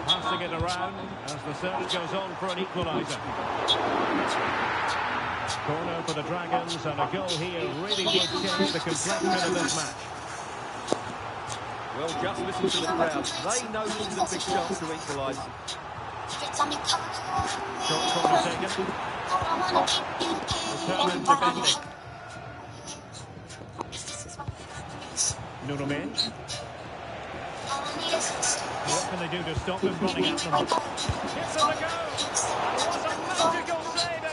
Passing it around as the search goes on for an equaliser. Corner for the Dragons, and a goal here really would change the complexion of this match. Well, just listen to the crowd. They know this is a big chance to equalise. Short corner taken. Determined defending. Nuno Mendes. What can they do to stop them running at them? Gives them a go! That was a magical save!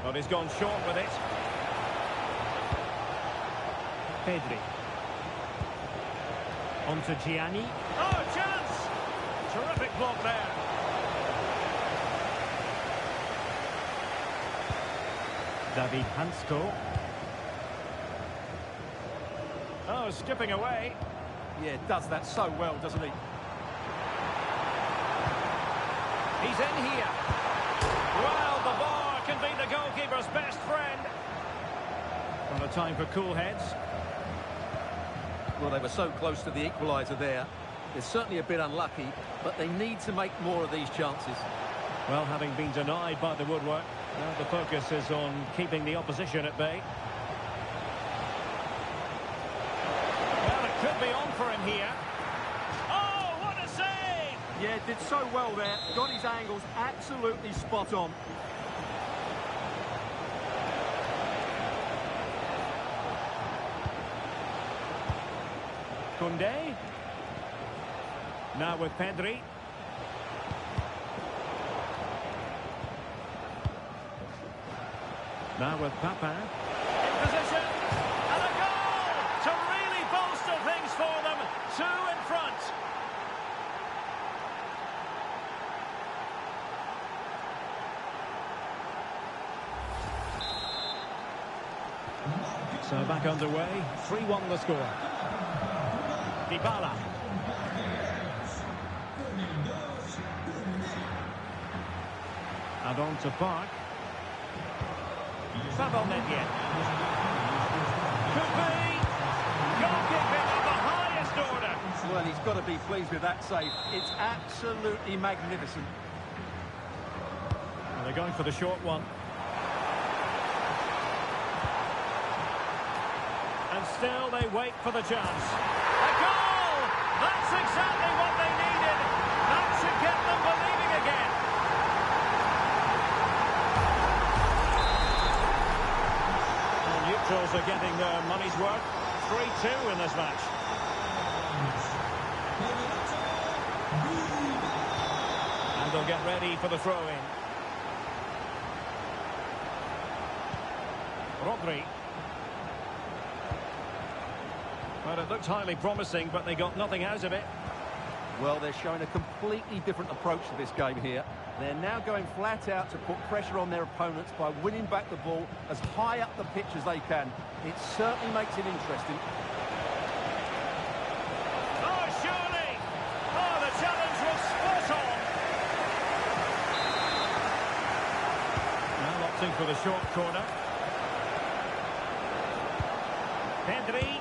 But he's gone short with it. Pedri. On to Gianni. Oh, chance! Terrific block there. David Hansko. Oh, skipping away. Yeah, does that so well, doesn't he? He's in here. Well, the bar can be the goalkeeper's best friend. Not a time for cool heads. Well, they were so close to the equaliser there. They're certainly a bit unlucky, but they need to make more of these chances. Well, having been denied by the woodwork, now the focus is on keeping the opposition at bay. Well, it could be on for him here. Oh, what a save! Yeah, did so well there. Got his angles absolutely spot on. Koundé. Now with Pedri. Now with Papin. In position. And a goal! To really bolster things for them. 2 in front. So back underway. 3-1 the score. Dybala. And on to Park. Savon net yet. Could be. Goalkeeping of the highest order. Well, he's got to be pleased with that save. It's absolutely magnificent. And they're going for the short one. And still they wait for the chance. A goal! That's exactly what they needed. That should get them believing again. And neutrals are getting their money's worth. 3-2 in this match. And they'll get ready for the throw-in. Rodri. Well, it looked highly promising, but they got nothing out of it. Well, they're showing a completely different approach to this game here. They're now going flat out to put pressure on their opponents by winning back the ball as high up the pitch as they can. It certainly makes it interesting. Oh, surely! Oh, the challenge was spot on! Now opting for the short corner. Pedri.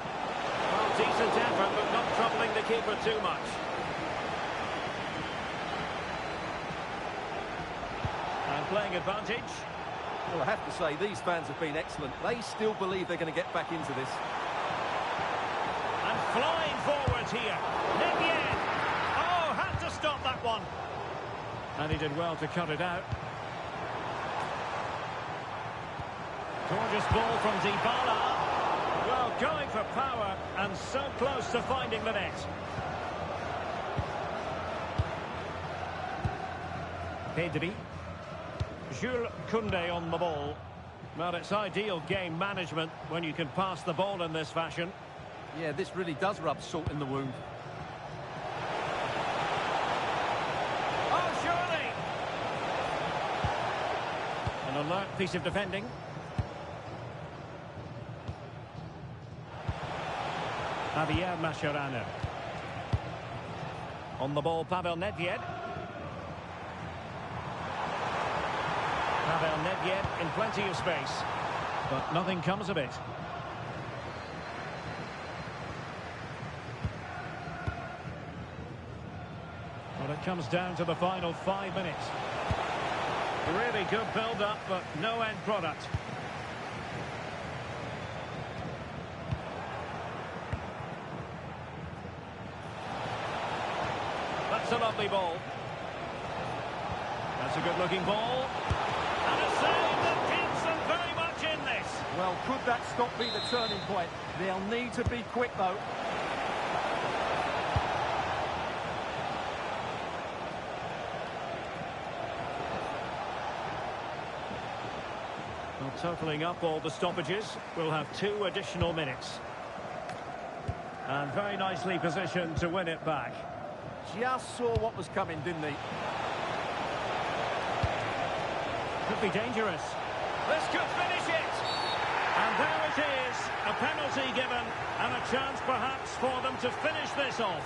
Well, decent effort, but not troubling the keeper too much. And playing advantage. Well, I have to say, these fans have been excellent. They still believe they're going to get back into this. And flying forwards here. Niguez. Oh, had to stop that one. And he did well to cut it out. Gorgeous ball from Dybala. Well, going for power and so close to finding the net. Pedri. Jules Koundé on the ball. Well, it's ideal game management when you can pass the ball in this fashion. Yeah, this really does rub salt in the wound. Oh, surely! An alert piece of defending. Javier Mascherano. On the ball, Pavel Nedved. Pavel Nedved in plenty of space, but nothing comes of it. Well, it comes down to the final 5 minutes. Really good build-up, but no end product. That's a lovely ball. That's a good-looking ball. And a save that keeps them very much in this. Well, could that stop be the turning point? They'll need to be quick, though. Well, totalling up all the stoppages, we'll have 2 additional minutes. And very nicely positioned to win it back. Just saw what was coming, didn't he? Could be dangerous. This could finish it. And there it is, a penalty given, and a chance perhaps for them to finish this off.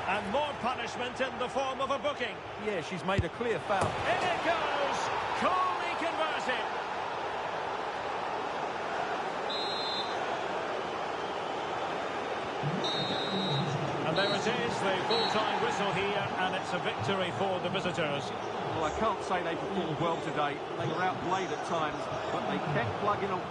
And more punishment in the form of a booking. Yeah, she's made a clear foul. In it goes, coolly converted. And there it is, the full-time whistle here, and it's a victory for the visitors. Well, I can't say they performed well today. They were outplayed at times, but they kept plugging on.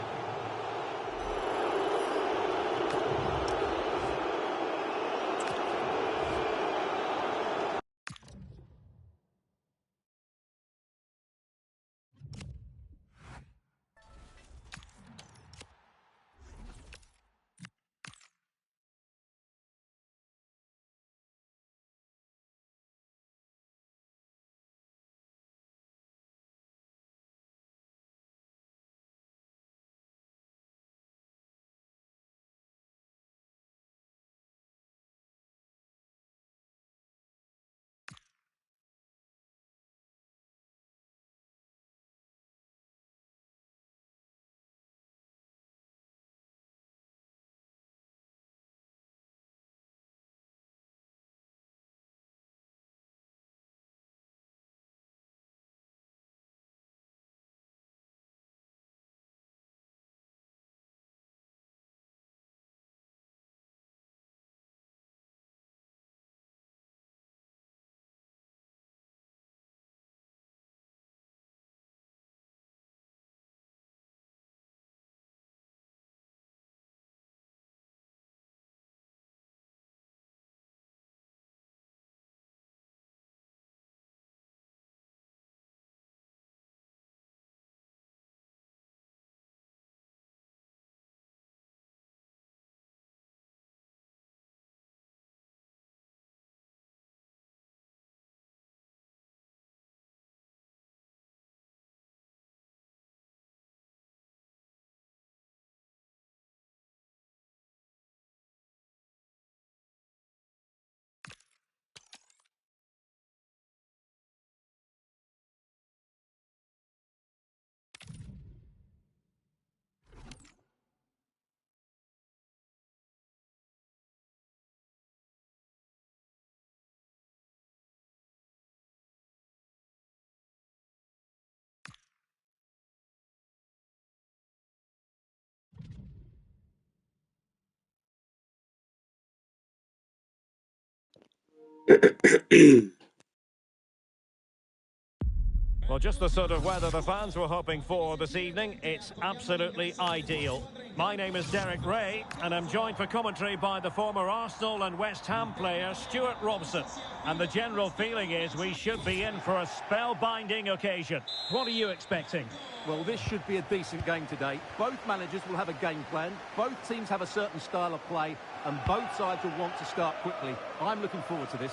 Well, just the sort of weather the fans were hoping for this evening. It's absolutely ideal. My name is Derek Ray, and I'm joined for commentary by the former Arsenal and West Ham player Stuart Robson. And the general feeling is we should be in for a spellbinding occasion. What are you expecting? Well, this should be a decent game today. Both managers will have a game plan. Both teams have a certain style of play, and both sides will want to start quickly. I'm looking forward to this.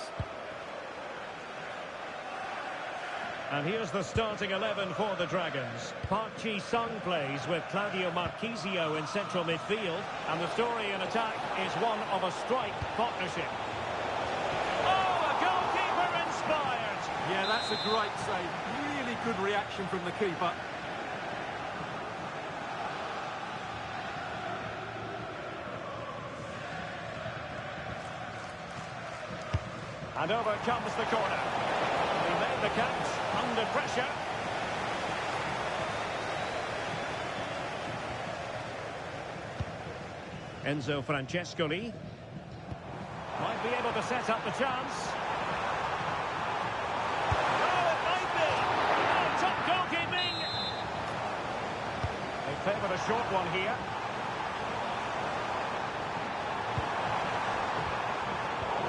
And here's the starting 11 for the Dragons. Park Ji-sung plays with Claudio Marchisio in central midfield. And the story in attack is one of a strike partnership. Oh, a goalkeeper inspired! Yeah, that's a great save. Really good reaction from the keeper. And over comes the corner. He made the catch under pressure. Enzo Francescoli might be able to set up the chance. Oh, it might be! Oh, top goalkeeping! They favoured a short one here.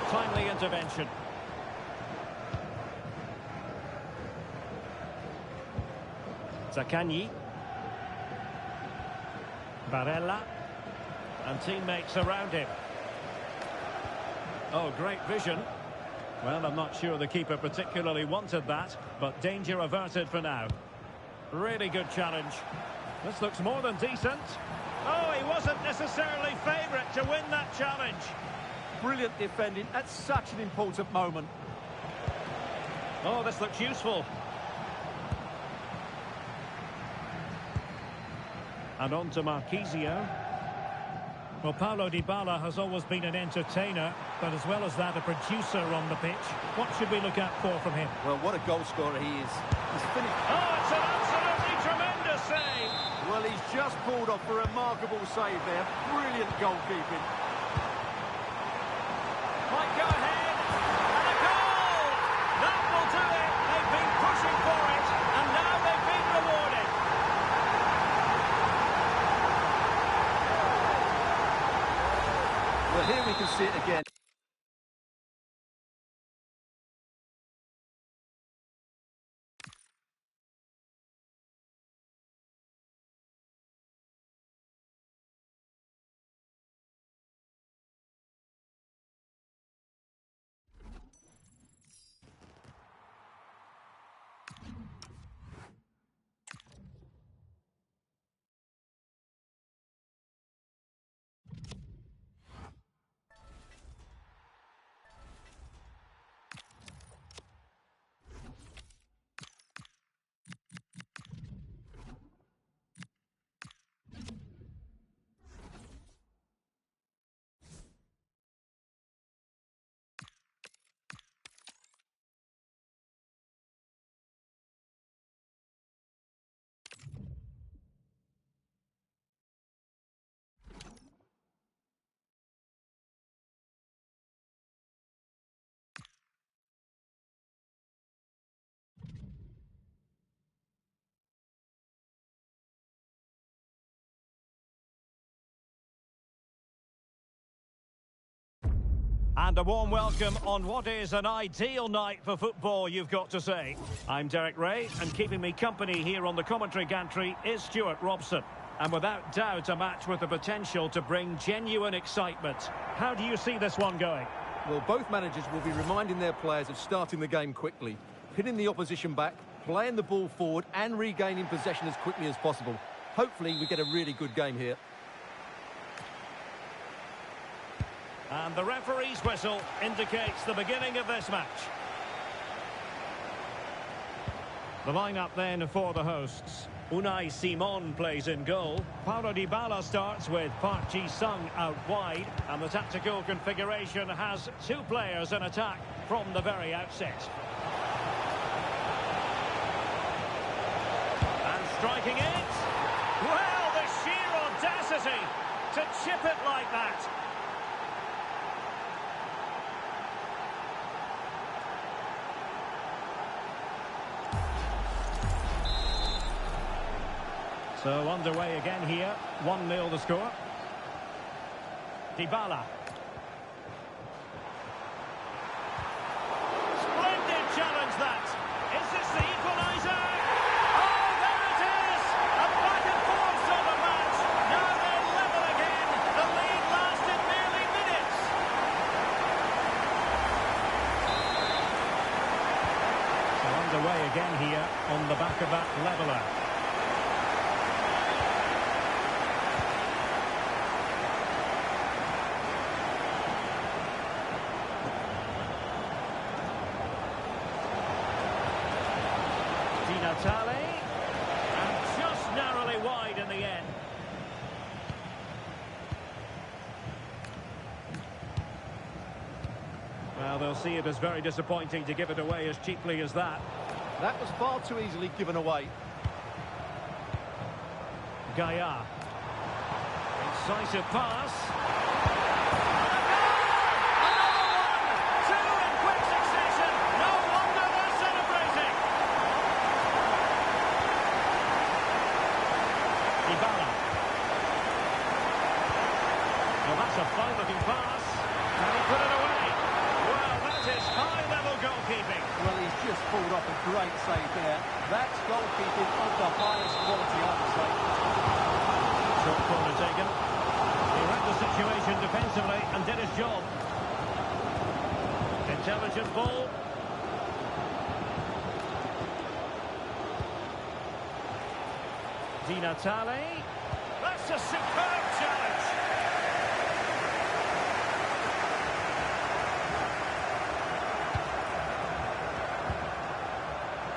Timely intervention. Zaccagni. Barella. And teammates around him. Oh, great vision. Well, I'm not sure the keeper particularly wanted that, but danger averted for now. Really good challenge. This looks more than decent. Oh, he wasn't necessarily favourite to win that challenge. Brilliant defending at such an important moment. Oh, this looks useful. And on to Marquisio. Well, Paulo Dybala has always been an entertainer, but as well as that, a producer on the pitch. What should we look out for from him? Well, what a goal scorer he is. He's finished. Oh, it's an absolutely tremendous save. Well, he's just pulled off a remarkable save there. Brilliant goalkeeping. Might go ahead. And a goal! That will do it. They've been pushing for it, and now they've been rewarded. Well, here we can see it again. And a warm welcome on what is an ideal night for football, you've got to say. I'm Derek Ray, and keeping me company here on the commentary gantry is Stuart Robson. And without doubt, a match with the potential to bring genuine excitement. How do you see this one going? Well, both managers will be reminding their players of starting the game quickly, pinning the opposition back, playing the ball forward and regaining possession as quickly as possible. Hopefully we get a really good game here. And the referee's whistle indicates the beginning of this match. The lineup then for the hosts. Unai Simon plays in goal. Paulo Dybala starts with Park Ji-sung out wide. And the tactical configuration has two players in attack from the very outset. And striking it. Well, the sheer audacity to chip it like that. So underway again here, 1-0 the score. Dybala. Splendid challenge that. Is this the equaliser? Oh, there it is! A back and forth sort of match. Now they're level again. The lead lasted merely minutes. So underway again here on the back of that leveller. And just narrowly wide in the end. Well, Now they'll see it as very disappointing to give it away as cheaply as that. That was far too easily given away. Gaia. Incisive pass. Two in quick succession. No wonder they're celebrating. Dybala. Well, that's a fine-looking pass. And he put it away. Well, that is high-level goalkeeping. Well, he's just pulled off a great save there. That's goalkeeping of the highest quality, I would say. Short corner taken. He read the situation defensively and did his job. Intelligent ball. Di Natale. That's a superb challenge.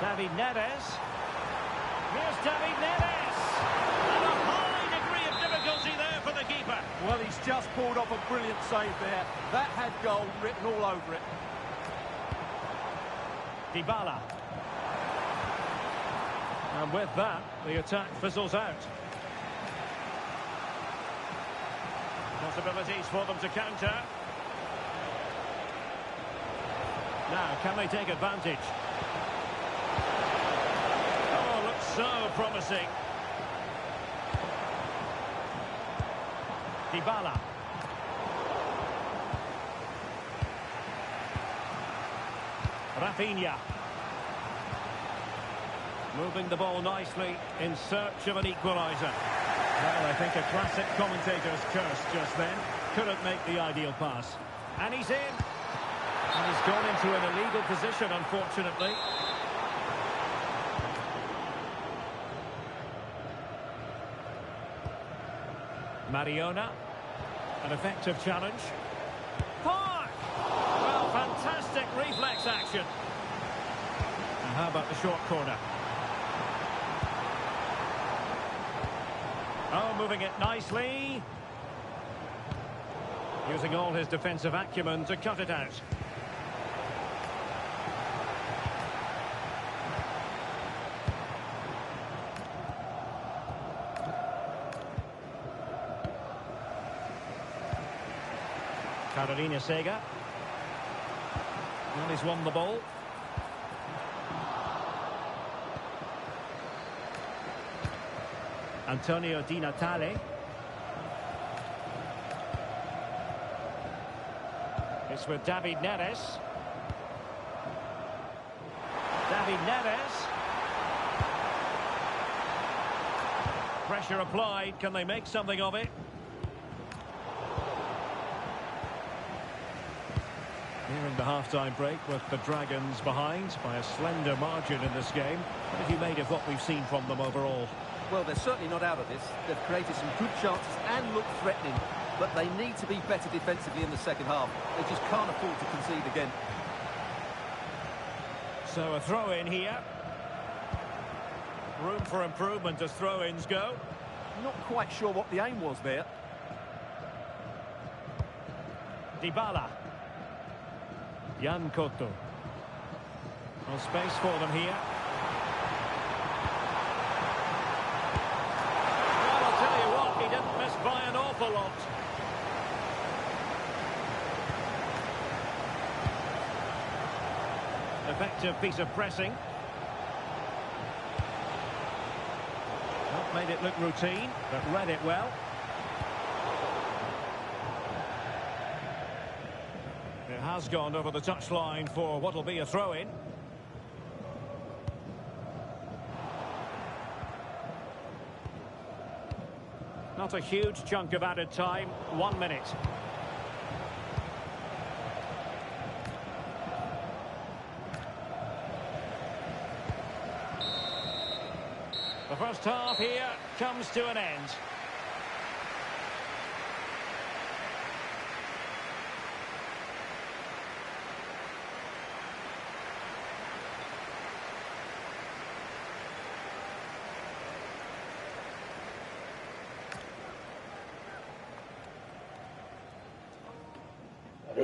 David Neres. Here's David Neres. And a high degree of difficulty there for the keeper. Well, he's just pulled off a brilliant save there. That had goal written all over it. Dybala. And with that, the attack fizzles out. Possibilities for them to counter. Now, can they take advantage? Oh, looks so promising. Dybala. Rafinha. Moving the ball nicely in search of an equaliser. Well, I think a classic commentator's curse just then. Couldn't make the ideal pass. And he's in. And he's gone into an illegal position, unfortunately. Mariona. An effective challenge. Park! Well, fantastic reflex action. And how about the short corner? Oh, moving it nicely. Using all his defensive acumen to cut it out. Carolina Sega. Well, he's won the ball. Antonio Di Natale. It's with David Neres. David Neres. Pressure applied. Can they make something of it? Nearing the half-time break with the Dragons behind by a slender margin in this game. What have you made of what we've seen from them overall? Well, they're certainly not out of this. They've created some good chances and look threatening, but they need to be better defensively in the second half. They just can't afford to concede again. So a throw-in here. Room for improvement as throw-ins go. Not quite sure what the aim was there. Dybala. Jan Cotto. Well, space for them here. Well, I'll tell you what, he didn't miss by an awful lot. Effective piece of pressing. Not made it look routine, but read it well. It has gone over the touchline for what will be a throw-in. Not a huge chunk of added time, 1 minute. The first half here comes to an end.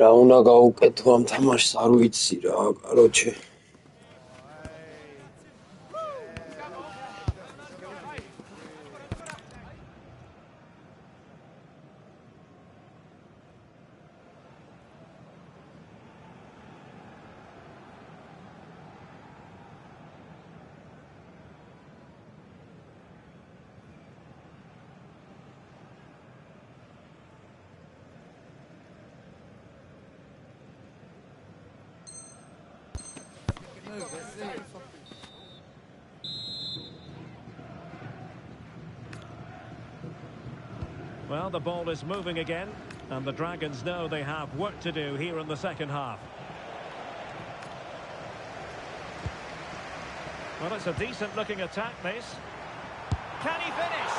რა უნდა გავუკეთო ამ თამაშს არ ვიცი რა, კაროჩე. Well, the ball is moving again, and the Dragons know they have work to do here in the second half. Well, it's a decent-looking attack, this. Can he finish?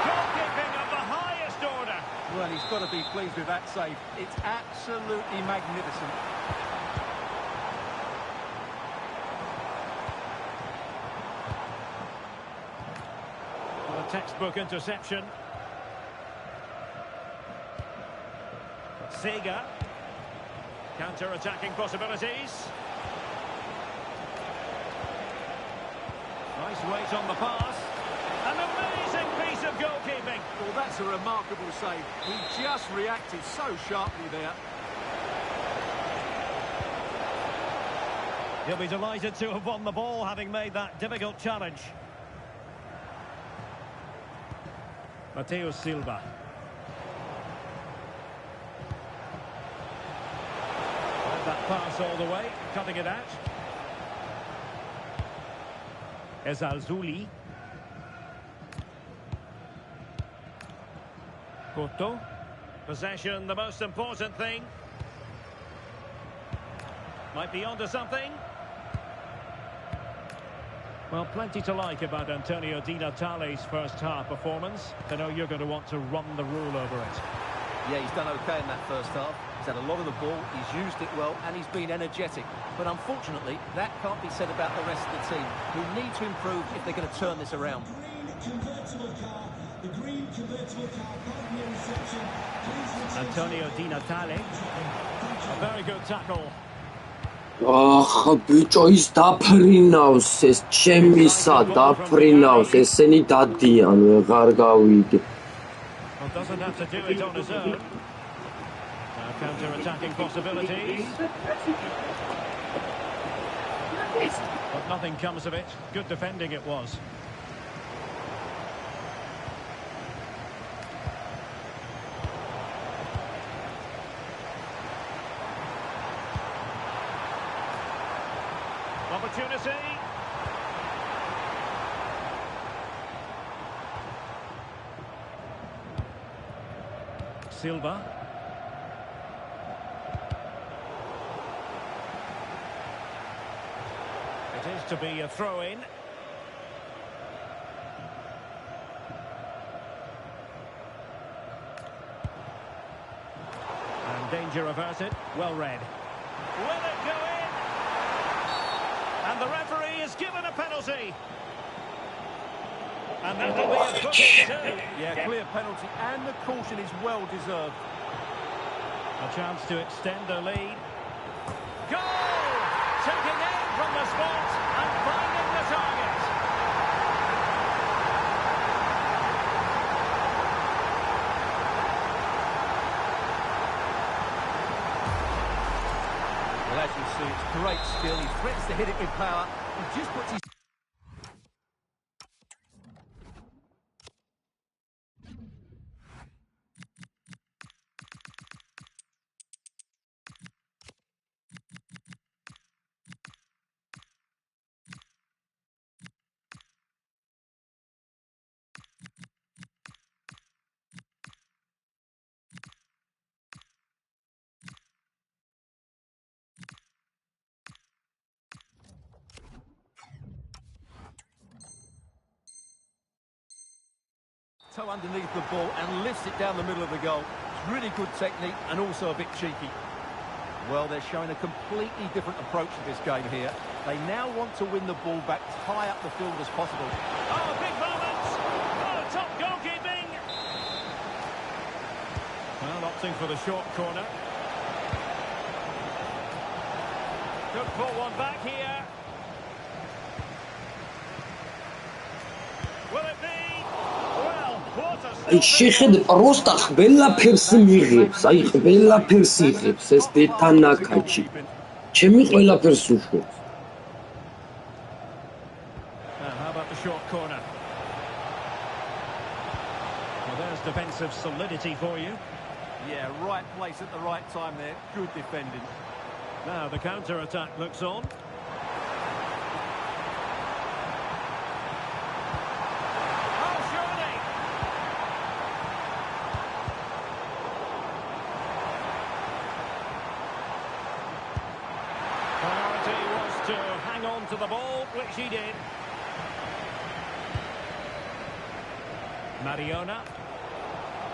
Goalkeeping of the highest order. Well, he's got to be pleased with that save. It's absolutely magnificent. Well, a textbook interception. Sega. Counter-attacking possibilities. Nice weight on the pass. An amazing piece of goalkeeping. Well, that's a remarkable save. He just reacted so sharply there. He'll be delighted to have won the ball, having made that difficult challenge. Matteo Silva. That pass all the way, cutting it out. Ezalzouli. Couto. Possession, the most important thing. Might be onto something. Well, plenty to like about Antonio Di Natale's first half performance. I know you're going to want to run the rule over it. Yeah, he's done okay in that first half. He's had a lot of the ball, he's used it well, and he's been energetic. But unfortunately, that can't be said about the rest of the team, who need to improve if they're going to turn this around. Antonio Di Natale. A very good tackle. ახ ბიჭო ის დაფრინავს ეს ჩემისა დაფრინავს ესენი დადიან ვეღარ გავიგე. Well, doesn't have to do it on his own. Now counter-attacking possibilities. But nothing comes of it. Good defending it was. Opportunity. Silva. It is to be a throw-in. And danger averted. Well read. Will it go in? And the referee is given a penalty. And that will be a booking too. Yeah, clear penalty, and the caution is well deserved. A chance to extend their lead. Goal! Taking aim from the spot and finding the target. Well, as you see, it's great skill. He threatens to hit it with power. He just puts his... toe underneath the ball and lifts it down the middle of the goal. It's really good technique and also a bit cheeky. Well, they're showing a completely different approach to this game here. They now want to win the ball back as high up the field as possible. Oh, big moment! Oh, top goalkeeping! Well, opting for the short corner. Could pull one back here. Will it be? Well, what a აი შეხედე პროსტა ყველაფერს მიიღებს, აი ყველაფერს იღებს ეს დეტანაკაჩი. ჩემი ყველაფერს უშვებს. How about the short corner? Well, there's defensive solidity for you. Yeah, right place at the right time there. Good defending. Now the counter-attack looks on. Oh, surely! Priority was to hang on to the ball, which he did. Mariona.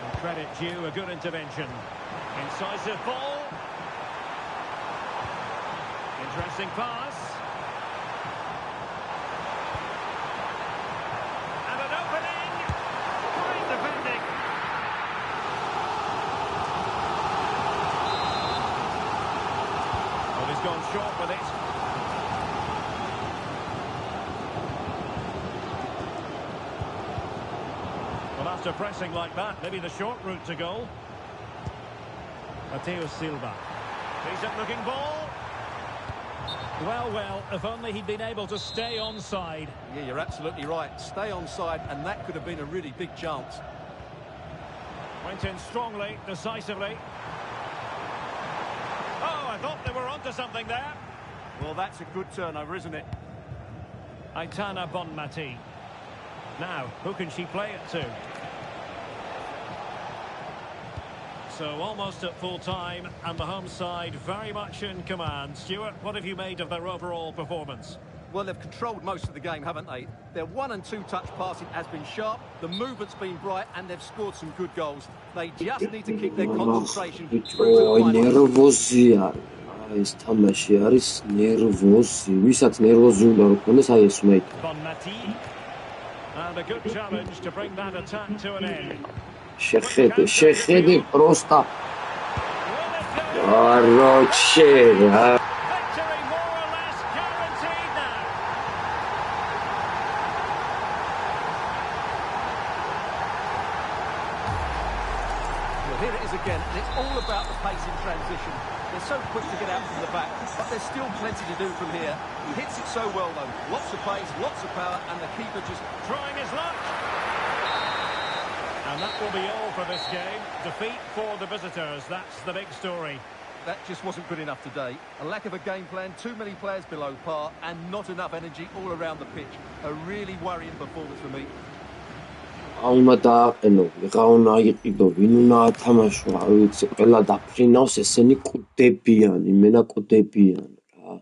And credit due, a good intervention. Incisive ball. Interesting pass. And an opening. Great defending. Well, he's gone short with it. Well, after pressing like that, maybe the short route to goal. Matteo Silva. Decent looking ball. Well, if only he'd been able to stay onside. Yeah, you're absolutely right. Stay onside, and that could have been a really big chance. Went in strongly, decisively. Oh, I thought they were onto something there. Well, that's a good turnover, isn't it? Aitana Bonmati. Now, who can she play it to? So almost at full time, and the home side very much in command. Stuart, what have you made of their overall performance? Well, they've controlled most of the game, haven't they? Their 1- and 2-touch passing has been sharp, the movement's been bright, and they've scored some good goals. They just need to keep their concentration through to the final. ნერვოზია. ეს თამაში არის ნერვოზი. ვისაც ნერვოზი უნდა რომ ქონდეს, აი ეს უნდა იქნება. Bonmati. And a good challenge to bring that attack to an end. შეხედე პროსტა. Короче, Victory more or less guaranteed now. Well, here it is again, and it's all about the pace in transition. They're so quick to get out from the back, but there's still plenty to do from here. He hits it so well, though. Lots of pace, lots of power, and the keeper just Trying his luck. And that will be all for this game. Defeat for the visitors, that's the big story. That just wasn't good enough today. A lack of a game plan, too many players below par, and not enough energy all around the pitch. A really worrying performance for me. აუნა დააყენო, ვიღაუნა იყიდო, ვინ უნდა ათამაშო, არ ვიცი, ყველა დაფრინავს, ესენი კვდებიან, იმენა კვდებიან რა.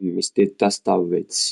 იმის დედას დავეცი.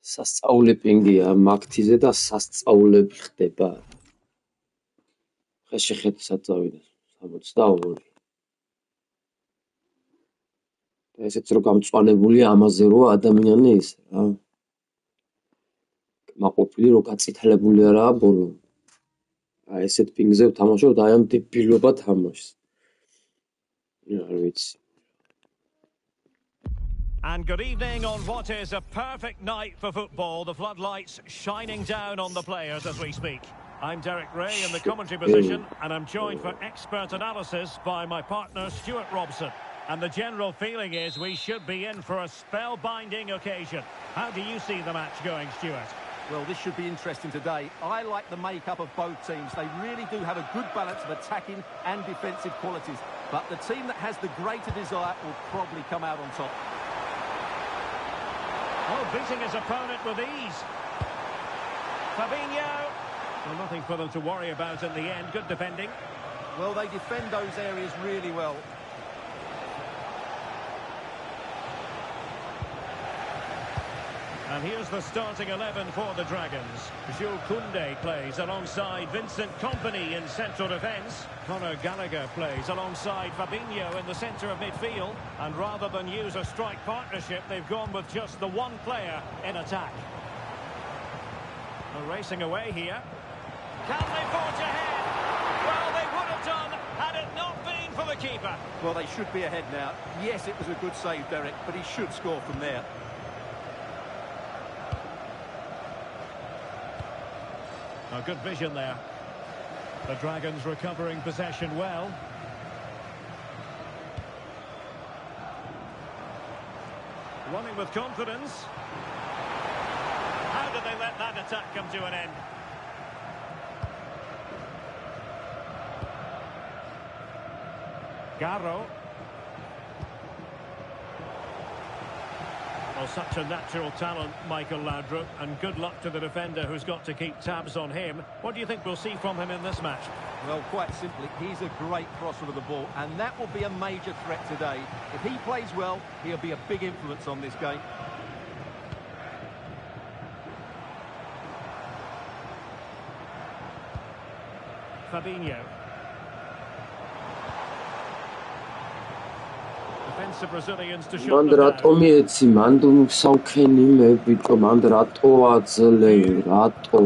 სასწაული პინგია მაგთიზე და სასწაულები ხდება. ხე შეხედე საწავიდა 62. და ესეც რო გამწვანებულია ამაზე რო ადამიანი ის რა. მაყოფილი რო გაწითელებული არაა ბოლო. აი ესეთ პინგზე ვთამაშობ და აი ამ დებილობა თამაშს. არ ვიცი. And good evening on what is a perfect night for football. The floodlights shining down on the players as we speak. I'm Derek Ray in the commentary position, and I'm joined for expert analysis by my partner Stuart Robson. And the general feeling is we should be in for a spellbinding occasion. How do you see the match going, Stuart? Well, this should be interesting today. I like the makeup of both teams. They really do have a good balance of attacking and defensive qualities. But the team that has the greater desire will probably come out on top. Oh, beating his opponent with ease. Fabinho. Well, nothing for them to worry about in the end. Good defending. Well, they defend those areas really well. And here's the starting 11 for the Dragons. Jules Koundé plays alongside Vincent Kompany in central defence. Conor Gallagher plays alongside Fabinho in the centre of midfield. And rather than use a strike partnership, they've gone with just the one player in attack. They're racing away here. Can they forge ahead? Well, they would have done had it not been for the keeper. Well, they should be ahead now. Yes, it was a good save, Derek, but he should score from there. A good vision there. The Dragons recovering possession well. Running with confidence. How did they let that attack come to an end? Garro. Well, such a natural talent, Michael Laudrup, and good luck to the defender who's got to keep tabs on him. What do you think we'll see from him in this match? Well, quite simply, he's a great crosser of the ball, and that will be a major threat today. If he plays well, he'll be a big influence on this game. Fabinho. Defensive Brazilians to shut them down. რატომიეცი მანდ საუქენი მე ბიჭო მანდ რატო აძლე რატო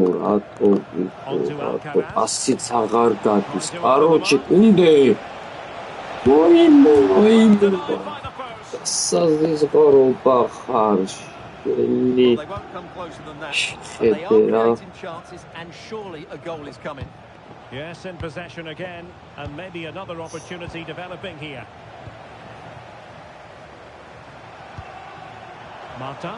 ასიც აღარ გადის კაროჩი კუნდე მოიმე საზიზღორობა ხარ შენი They won't come closer than that. They are creating chances, and surely a goal is coming. Yes, in possession again, and maybe another opportunity developing here. Mata.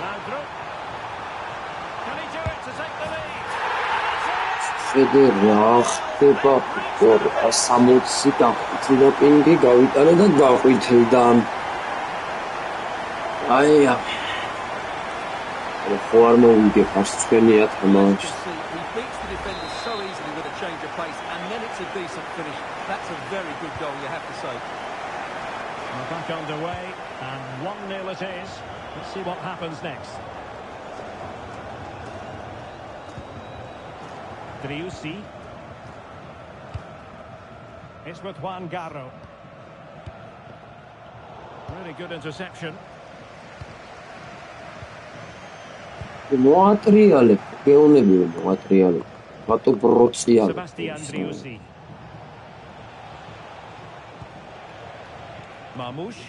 Laudrup. Can he do it to take the lead? შედი რა ხდება პორ 60 დაყვითა პინგი გავიტანე და გაყვითელდა აია ხო არ მოვიგე ხარს თქვენია თამაში He beats the defenders so easily with a change of pace, and then it's a decent finish. That's a very good goal, you have to say. Well, back underway, and 1-0 it is. Let's see what happens next. Driussi. It's with Juan Garro. Really good interception. მოატრიალებ გეუნები მოატრიალებ ბატო ბროცია Sebastian Driussi. Marmoush.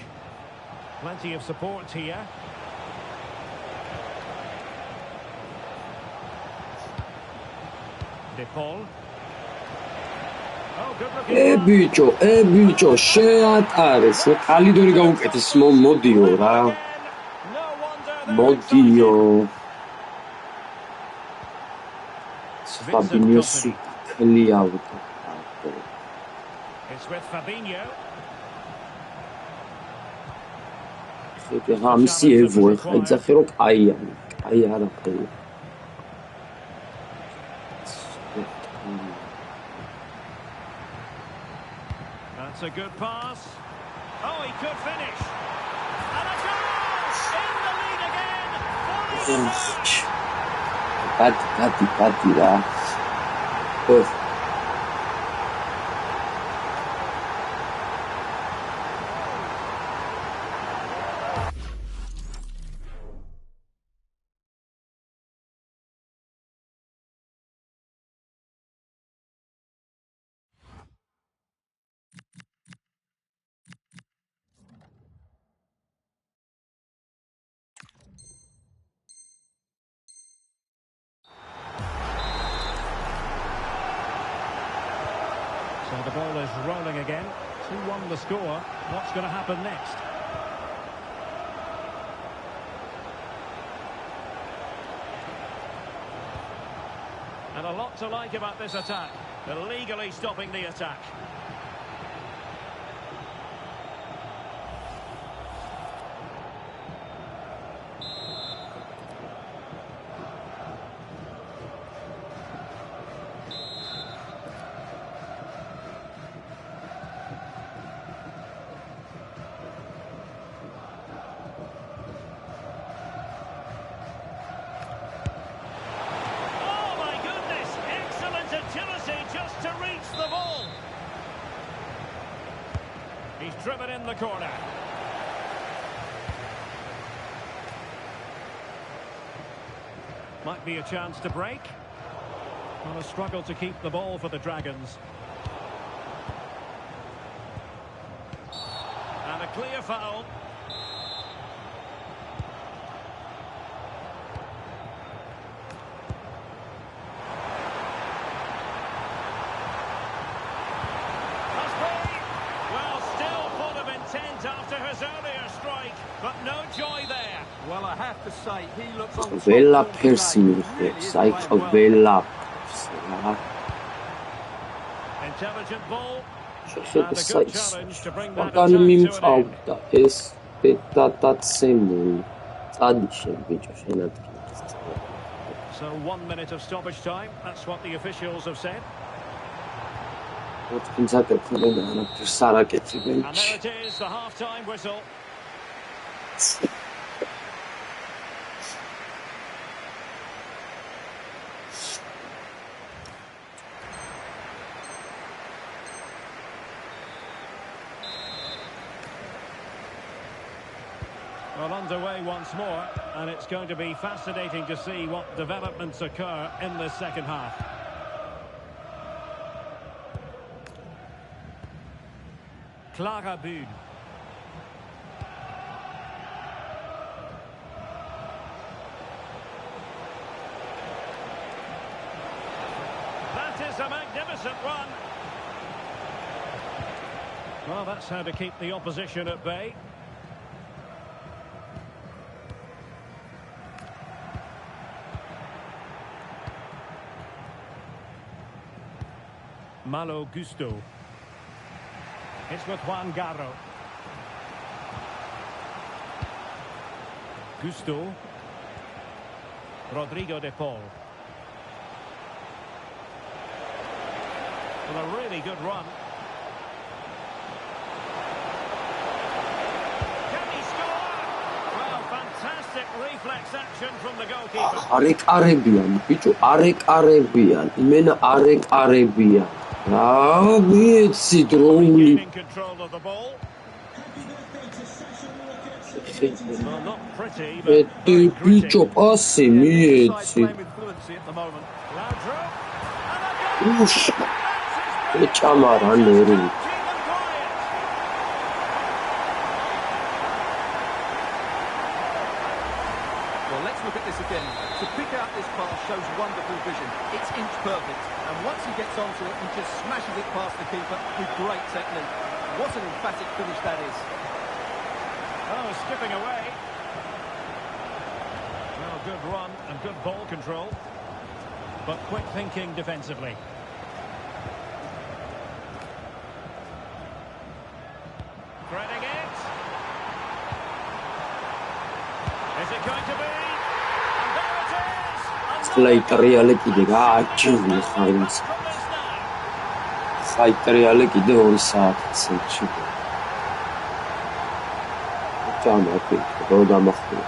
Plenty of support here. De Paul. Oh, good looking. ბიჭო შეატარეს კალიდორი გაუკეთეს მოდიო რა მოდიო Fabinho kliავდა It's with Fabinho. ხე ამისი ევო ხა იძახე რომ კაია არაფერი That's a good pass. Oh, he could finish. And a goal! In the lead again. Gatti, ra. Oh. So the ball is rolling again. 2-1 the score. What's going to happen next? And a lot to like about this attack. Illegally stopping the attack. Just to reach the ball. He's driven in the corner. Might be a chance to break. On a struggle to keep the ball for the Dragons. And a clear foul. After his earlier strike, but no joy there. Well, I have to say, he looks on Vela Percy, Vela. Intelligent ball. And a good challenge to bring that attack to an end. So 1 minute of stoppage time. That's what the officials have said. And there it is, the half-time whistle. Well, underway once more, and it's going to be fascinating to see what developments occur in the second half. Clara Bud. That is a magnificent run. Well, that's how to keep the opposition at bay. Malo Gusto. It's with Juan Garro. Gusto. Rodrigo de Paul. Well, a really good run. Can he score? Well, fantastic reflex action from the goalkeeper. Gaining control of the ball. Well, not pretty, but very gritty. playing with fluency at the moment. Laudrup. Well, let's look at this again. To pick out this pass shows wonderful vision. It's inch perfect. And once he gets onto it, he just smashes it past the keeper with great technique. What an emphatic finish that is. Oh, skipping away. Well, good run and good ball control. But quick thinking defensively. Threading it. Is it going to be? And there it is! ჭამაკი რო დამახტია.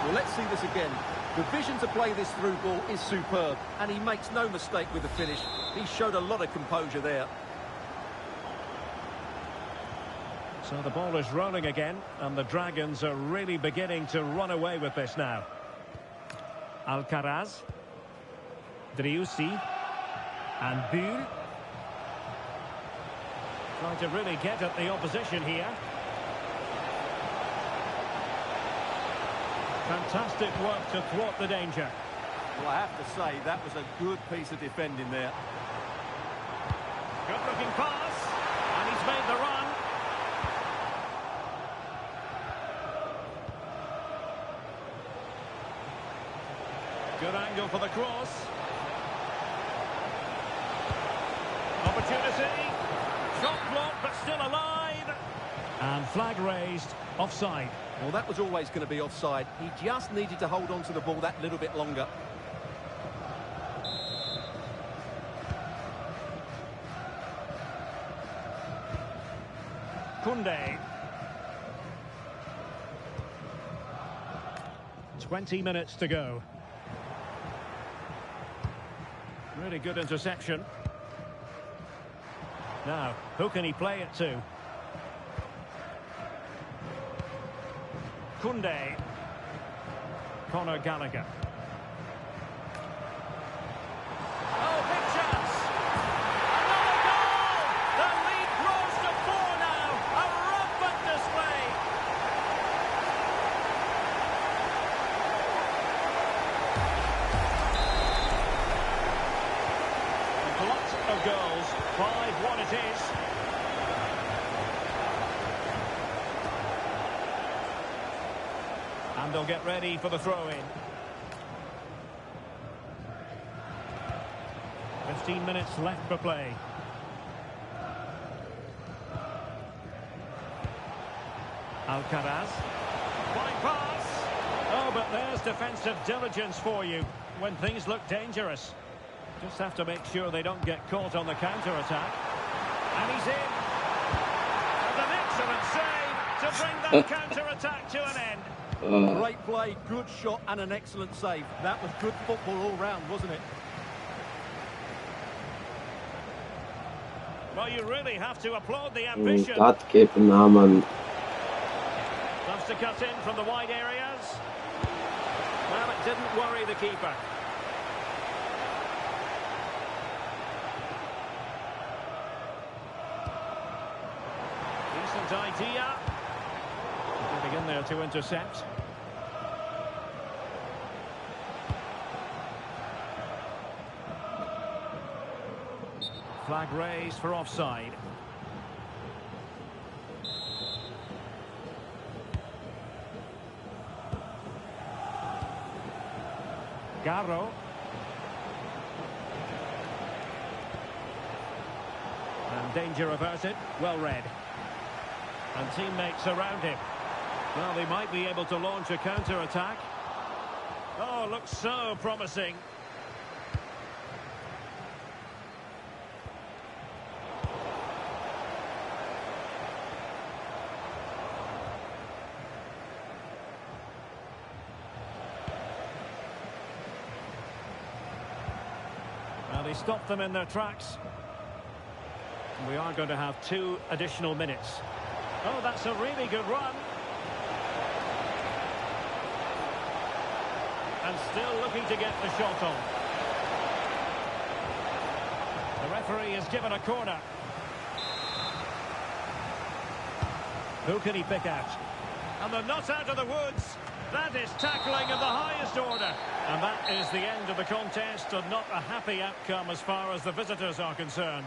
Well, let's see this again. The vision to play this through ball is superb, and he makes no mistake with the finish. He showed a lot of composure there. So the ball is rolling again, and the Dragons are really beginning to run away with this now. Alcaraz, Driussi, and Bull. Trying to really get at the opposition here. Fantastic work to thwart the danger. Well, I have to say, that was a good piece of defending there. Good looking pass, and he's made the run. Good angle for the cross. Opportunity. Shot blocked, but still alive. And flag raised, offside. Well, that was always going to be offside. He just needed to hold on to the ball that little bit longer. Koundé. 20 minutes to go. Really good interception. Now, who can he play it to? Koundé. Conor Gallagher. Oh, big chance! Another goal! The lead grows to 4 now. A rampant display. A glut of goals. 5-1 it is. And they'll get ready for the throw-in. 15 minutes left for play. Alcaraz. Fine pass. Oh, but there's defensive diligence for you when things look dangerous. Just have to make sure they don't get caught on the counter-attack. And he's in. And an excellent save to bring that counter-attack to an end. Great play, good shot and an excellent save. That was good football all round, wasn't it? Well, you really have to applaud the ambition. Loves to cut in from the wide areas. Well, it didn't worry the keeper. Decent idea. Getting in there to intercept. Flag raised for offside. Garro. And danger averted. Well read. And teammates around him. Well, they might be able to launch a counter-attack. Oh, looks so promising. Well, he stopped them in their tracks. We are going to have 2 additional minutes. Oh, that's a really good run. And still looking to get the shot on. The referee has given a corner. Who can he pick out? And they're not out of the woods. That is tackling of the highest order. And that is the end of the contest, and not a happy outcome as far as the visitors are concerned.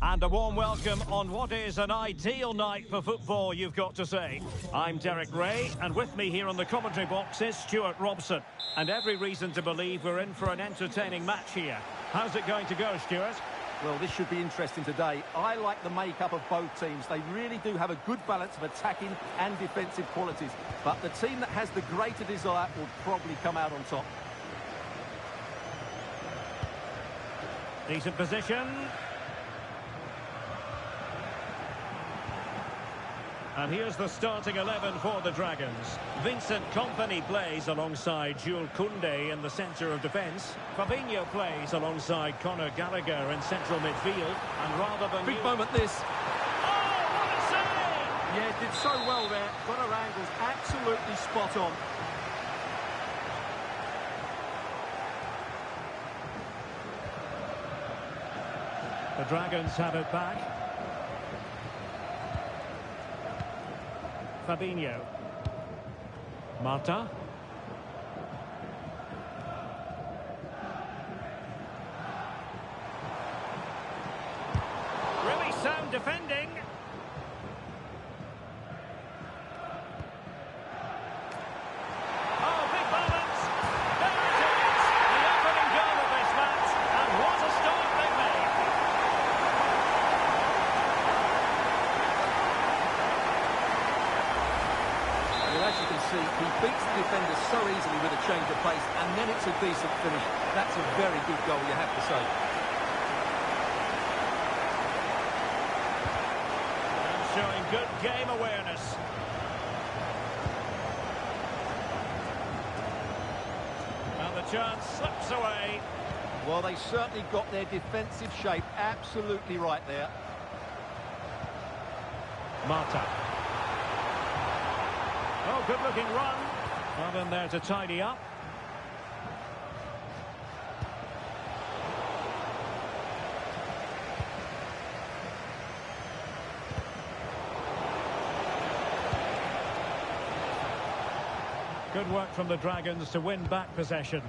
And a warm welcome on what is an ideal night for football, you've got to say. I'm Derek Ray, and with me here on the commentary box is Stuart Robson. And every reason to believe we're in for an entertaining match here. How's it going to go, Stuart? Well, this should be interesting today. I like the makeup of both teams. They really do have a good balance of attacking and defensive qualities. But the team that has the greater desire will probably come out on top. Decent position. And here's the starting 11 for the Dragons. Vincent Kompany plays alongside Jules Koundé in the centre of defence. Fabinho plays alongside Conor Gallagher in central midfield. And rather than... Big moment this. Oh, what a save! Yeah, did so well there. Got her angles absolutely spot on. The Dragons have it back. Fabinho. Marta. Really sound defending. Oh, big balance. There it is. The opening goal of this match. And what a start they've made. Well, as you can see, he beats the defender so easily with a change of pace, and then it's a decent finish. That's a very good goal, you have to say. And showing good game awareness. And the chance slips away. Well, they certainly got their defensive shape absolutely right there. Marta. Oh, good-looking run. Well in there to tidy up. Good work from the Dragons to win back possession.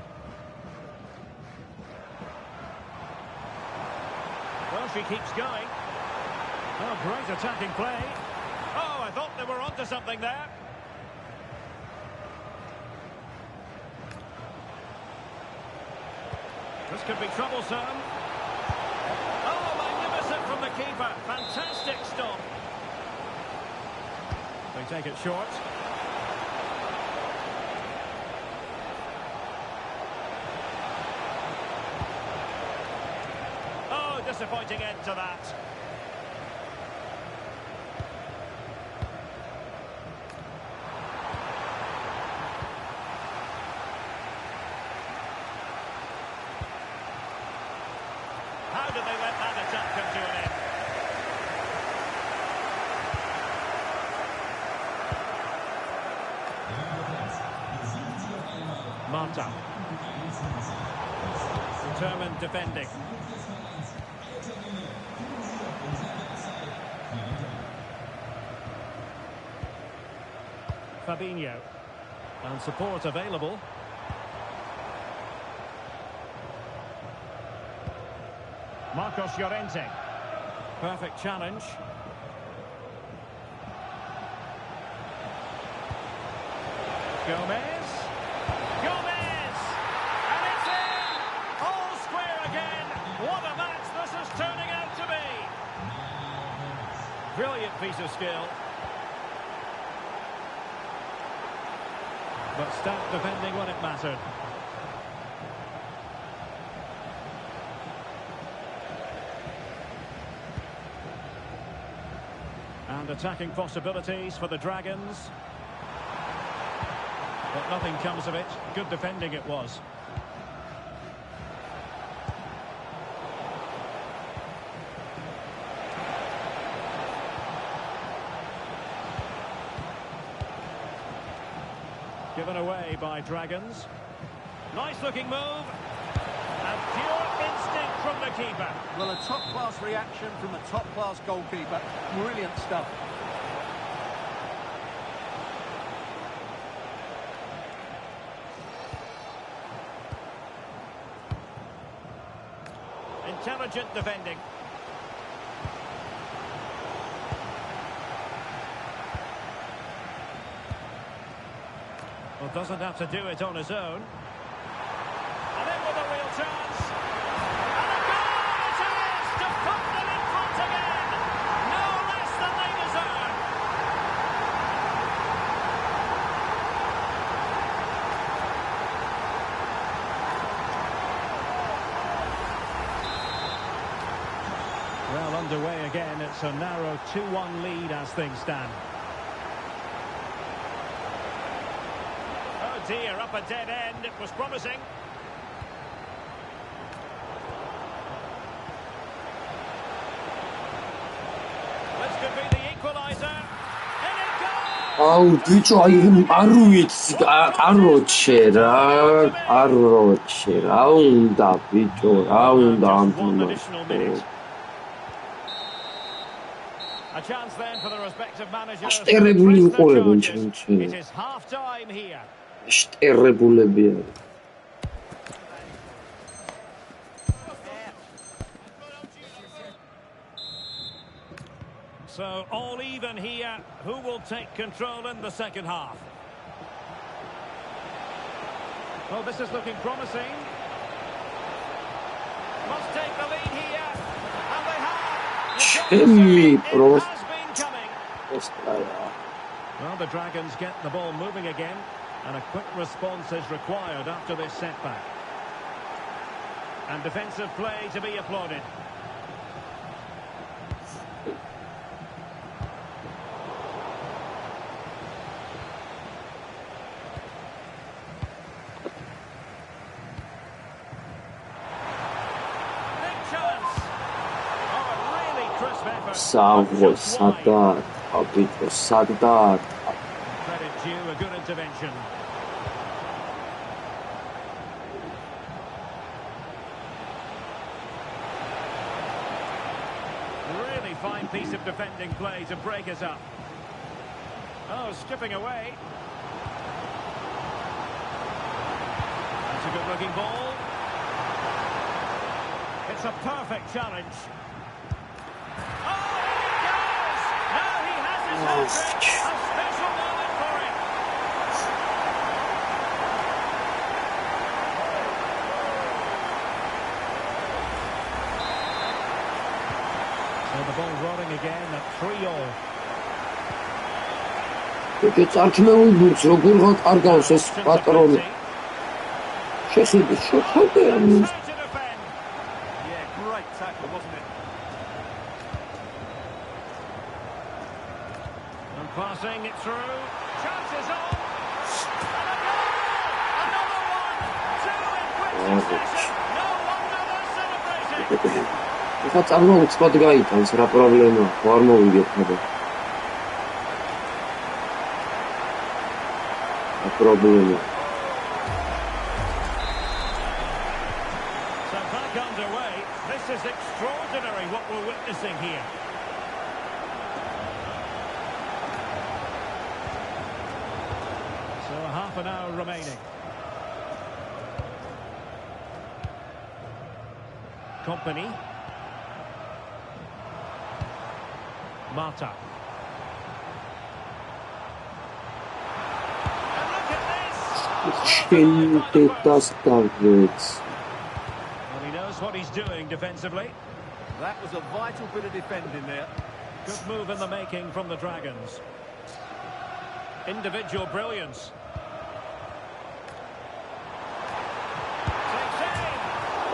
Well, she keeps going. Oh, great attacking play. Oh, I thought they were onto something there. This could be troublesome. Oh, magnificent from the keeper. Fantastic stop. They take it short. Oh, disappointing end to that. How did they let that attack come to an end? Marta. Determined defending. Fabinho. And support available. Marcos Llorente. Perfect challenge. Gomez. Gomez! And it's in! All square again. What a match this is turning out to be. Brilliant piece of skill. But stout defending when it mattered. And attacking possibilities for the Dragons. But nothing comes of it. Good defending it was. Given away by Dragons. Nice looking move. And pure instinct from the keeper. Well, a top-class reaction from a top-class goalkeeper. Brilliant stuff. Intelligent defending. Well, doesn't have to do it on his own. And in with a real chance. And a goal it is to put them in front again. No less than they deserve. Well, underway again. It's a narrow 2-1 lead as things stand. Oh dear, up a dead end. It was promising. This could be the equaliser. In it goes! აუ ბიჭო აი არ ვიცი კაროჩე რა უნდა ბიჭო რა უნდა ამ თამაშს A chance then for the respective managers. შტერებული იყურებენ ჩემში It is half time here. შტერებულები არის So all even here. Who will take control in the second half? Well, this is looking promising. Must take the lead here. And they have. ჩემი It has been coming. პროსტაა Well, the Dragons get the ball moving again. And a quick response is required after this setback. And defensive play to be applauded. საღო სადაა ბიჭო სადაა Credit due, a good intervention. Really fine piece of defending play to break us up. Oh, stripping away. That's a good-looking ball. It's a perfect challenge. A special moment for him. So the ball rolling again at 3-all. ბიჭო წარჩმეულ ბურთს როგორ გაკარგავს ეს პატრონი შეხედე ამის Yeah, great tackle, wasn't it? And passing it through. Chances on. And a goal! Another one! Two in quick succession. No wonder they're celebrating. ეხა წარმოვიწყოთ გაიტანს რა პრობლემაა ხო არ მოვიგებ ხოდა პრობლემა So back underway. This is extraordinary what we're witnessing here. So half an hour remaining. Company. Mata. And look at this! Well, Well, he knows what he's doing defensively. That was a vital bit of defending there. Good move in the making from the Dragons. Individual brilliance.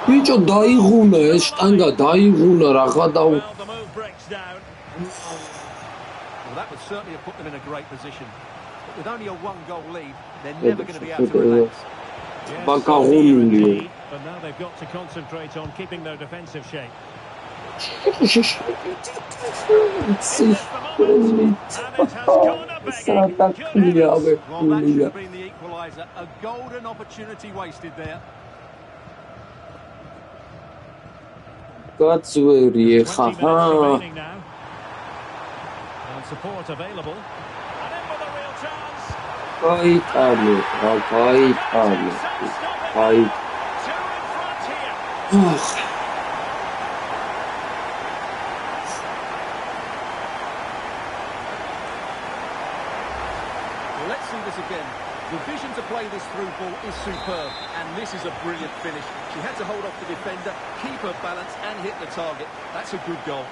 ბიჭო დაიღუნა ეს შტანგა დაიღუნა რაღა და Well, the move breaks down. Well, that would certainly have put them in a great position. But with only a one-goal lead, they're never going to be able to relax. Yes, Bakaghunuli. lead, but now they've got to concentrate on keeping their defensive shape. And it has gone a begging. Good heavens. Well, that should have been the equaliser. A golden opportunity wasted there. გაწვერი ეხა 20 minutes remaining now. And support available. And in with a real chance. გაიტანე რა გაიტანე აი Two in front here. Well, let's see this again. The vision to play this through ball is superb, and this is a brilliant finish. She had to hold off the defender, keep her balance, and hit the target. That's a good goal.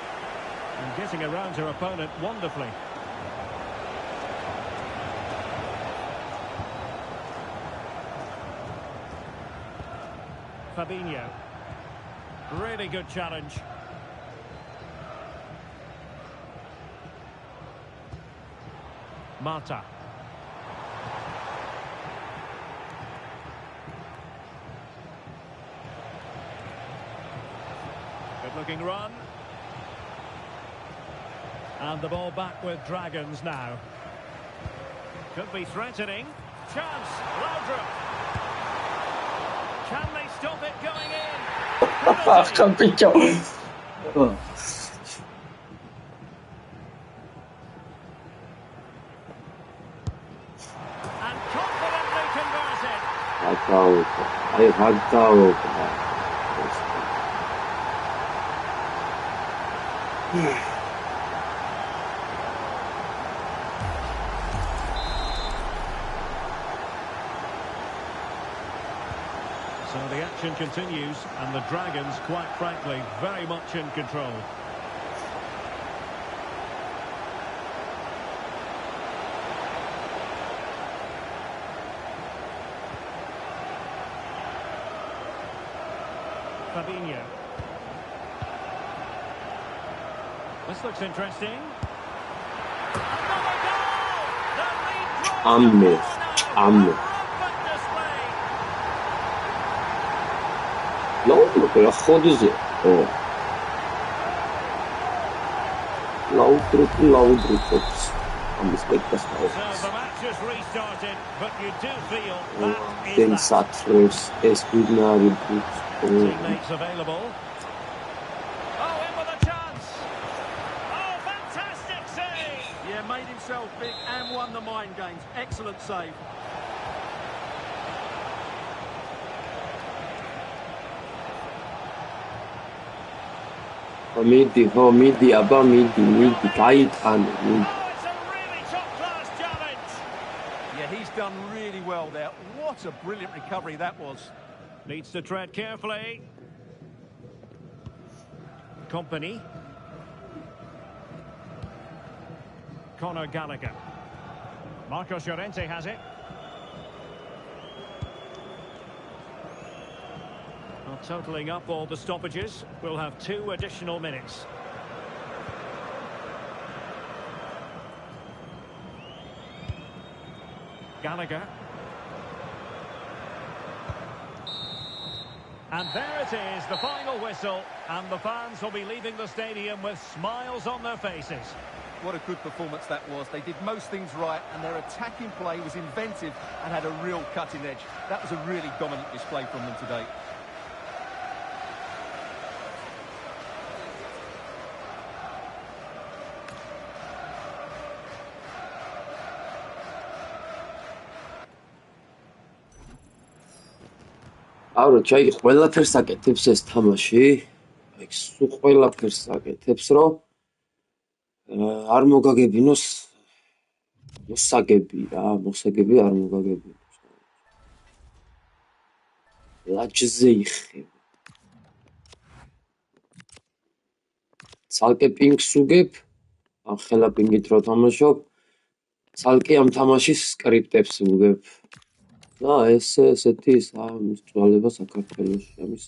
And getting around her opponent wonderfully. Fabinho. Really good challenge. Mata. Good looking run. And the ball back with Dragons now. Could be threatening. Chance. Laudrup. Can they stop it going in? Capito. And confidently converted. So the action continues, and the Dragons, quite frankly, very much in control. Fabinho. This looks interesting. Another goal! The lead grows. Laudrup era ხოდზე. Laudrup. Ამის პეკას So the match has restarted, but you do feel that then is that. satres es binari Teammates available. Oh, in with a chance. Oh, fantastic save. Yeah, made himself big and won the mind games. Excellent save. Midi, გაიტანე. Oh, it's a really top-class challenge. Yeah, he's done really well there. What a brilliant recovery that was. Needs to tread carefully. Company. Conor Gallagher. Marcos Llorente has it. Well, totalling up all the stoppages, we'll have 2 additional minutes. Gallagher. And there it is, the final whistle, and the fans will be leaving the stadium with smiles on their faces. What a good performance that was. They did most things right, and their attacking play was inventive and had a real cutting edge. That was a really dominant display from them today. Auро, ჩაი ყველაფერს აკეთებს ეს თამაში. აი, სულ ყველაფერს აკეთებს, რომ არ მოგაგებინოს მოსაგები არ მოგაგებინოს. ლაჯზე იხება. ცალკე პინგს უგებ, ამ ხელა პინგით რო თამაშობ, ცალკე ამ თამაშის სკრიპტებს უგებ. და ესეთი ამის წვალება საქართველოში, ამის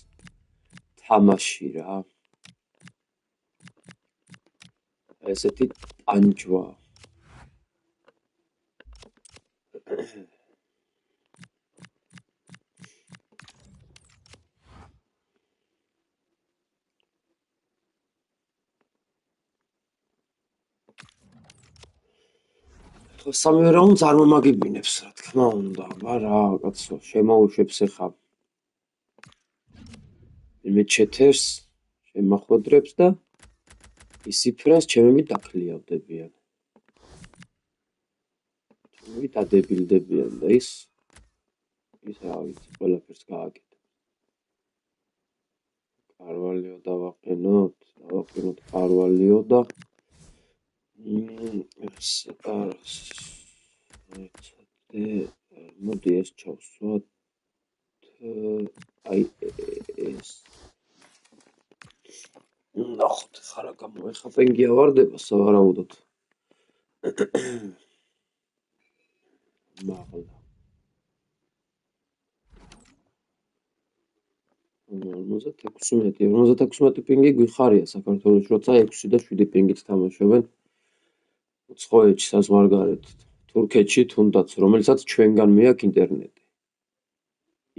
თამაში რა. ესეთი ტანჯვა. სამივე რაუნდს არ მომაგებინებს, რა თქმა უნდა, რა, კაცო, შემოუშვებს ახლა. იმედ შეთევს, შემახვედრებს და ისიფრას ჩემები დაკლიავდებიან. ჩემები დადებილდებიან და ის რა ვიცი, ყველაფერს გააკეთებ. კარვალიო დავაყენოთ კარვალიო და მოდი ეს ჩავსვათ. აი ეს. ნახოთ ხარა გამოეხა პენგი ავარდება სავარაუდოდ. მაღლა. 56 პინგი გვიხარია საქართველოს, როცა 6 და 7 პინგით თამაშობენ უცხოეთში საზღვარგარეთ, თურქეთში თუნდაც, რომელსაც ჩვენგან მეაქვს ინტერნეტი.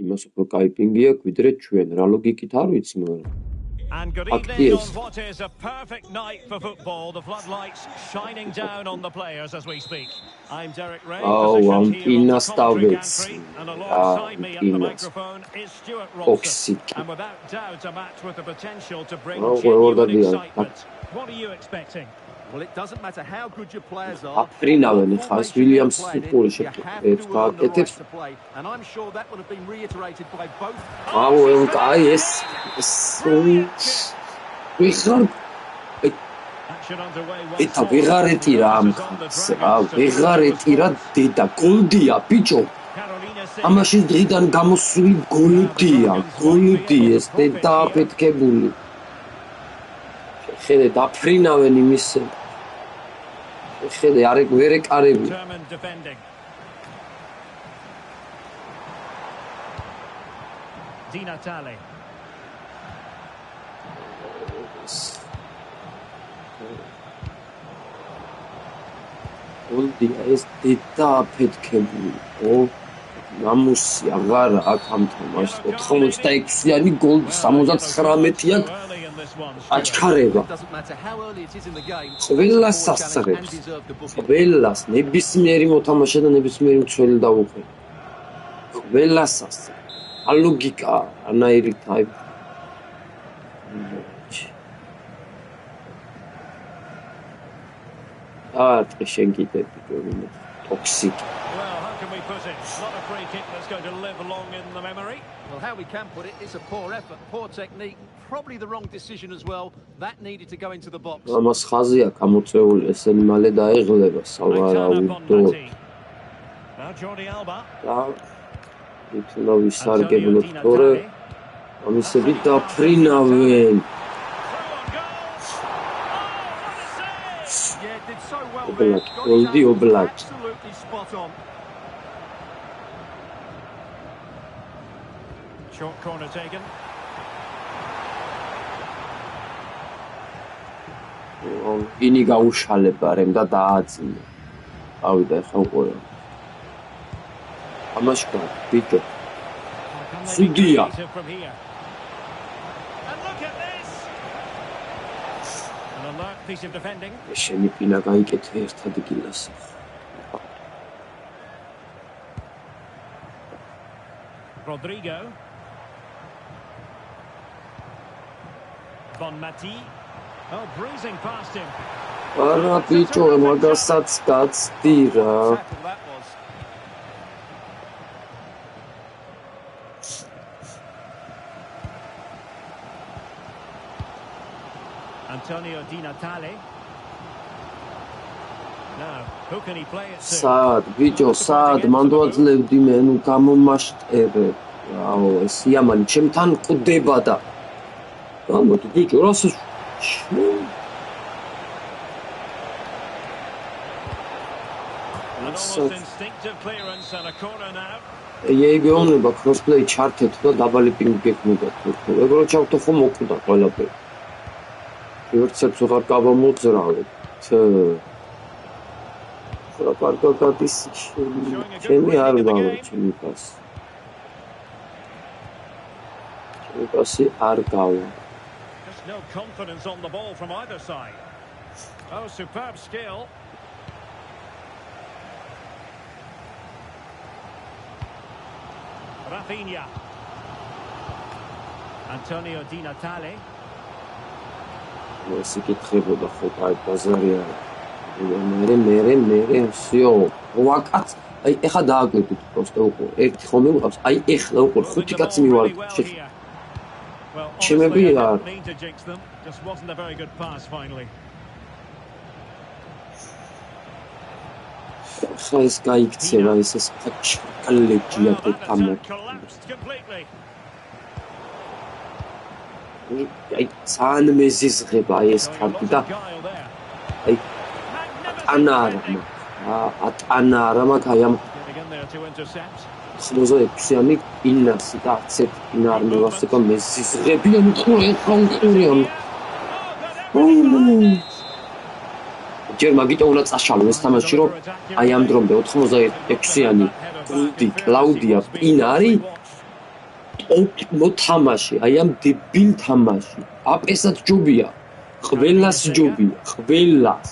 იმას უფრო კაი პინგი აქვს, ვიდრე ჩვენ. რა ლოგიკით არ ვიცი, მაგრამ And good evening on what is a perfect night for football. The floodlights shining down on the players as we speak. I'm Derek Ray, positioned here on the commentary gantry, and alongside me at the microphone is Stuart Robson. And without doubt, a match with the potential to bring genuine excitement. What are you expecting? Well, it doesn't matter how good your players are. აფრინავენ ხას ვილიამს სულ to play, and I'm sure that would have been reiterated by both. აი ეს ვიხარ ეტა ვიღარეთი რა ამ ხალხს რა ვიღარეთი რა დედა გოლდია ბიჭო ამაში დღიდან გამოსული გოლდი ეს დედა აფეთქებული ხედე დაფრინავენ იმის ხედე არ ვერ ეკარები Dinatale. გოლდი ეს დედა აფეთქებული ნამუსი აღარ აქ ამ თამაშს 86-იანი გოლდი 79 აქ აჩქარება ყველას ასწრებს ყველას ნებისმიერი მოთამაშე და ნებისმიერი მცველი დაუყენე ყველას ასწრებს ალოგიკა ანაირი ტაიპ შენ კიდები გონი toxic. Well, how can we put it? Not a free kick that's going to live long in the memory. Well, how we can put it, it's a poor effort, poor technique, probably the wrong decision as well. That needed to go into the box. ამას ხაზი აქვს ამოწეული, ესენი მალე დაეღლება სავარაუდოდ. Now Jordi Alba. იქნება ვისარგებლოთ, თორე ამისები დაფრინავენ. Goldi Oblak. Absolutely spot on. Short corner taken. Ini გაუშალება რემ და დააძინა. ავიდა ახლა უყურე. ამაშკა ბიჭო. სუდია. Piece of defending. შენი პინა გაიკეთე ერთ ადგილას. Rodrigo. Bonmati. Oh, breezing past him. არა ბიჭო, მაგასაც გაცდი რა. Antonio Dinatale. Now, who can he play it to? Sad, bicho, sad. Mando aძლევდი მე, ნუ გამომაშტერე. რაო, ეს იამანი ჩემთან ყდება და. გამოდი ბიჭო, რასაც almost instinctive clearance and a corner now. ეგეონება crossplay ჩართეთ და დაბალი პინგი გეკნოდა თურქო. ეგრე ჩავთო ხომ მოკვდა ყველაფერი. ვერცებს უღარ გავამოძრავეთ. რა კარგად გადის ჩემი არ გავა ჩემი პასი. ჩემი პასი არ გავა. Just no confidence on the ball from either side. Oh, superb skill. Rafinha. Antonio Dinatale. ეს იკითხებოდა ხო კაი ბაზარი არა. მე всё. ვაკაც. აი ეხა დააკვირდით просто უყურ. ერთი ხომი მყავს. აი ეხლა უყურ ხუთი კაცი მივარ. ჩემები არ. Just wasn't a very good pass finally. ხა ეს გაიქცევა ეს ფაჩკალეჯია თამარ. აი ძალიან მეზიზღება აი ეს კარტი და აი ატანა არა მაქვს აი ამ 86-იანი ინასი და 10 ინა არ მოვასება მეზიზღებიან უყურიან. ჯერ მაგიტო უნდა წაშალო ეს თამაში რომ აი ამ დრომდე 86-იანი გუნდი კლაუდია პინარი მოთამაში აი ამ დებილ თამაში აპესაც ჯობია ყველას ჯობია ყველას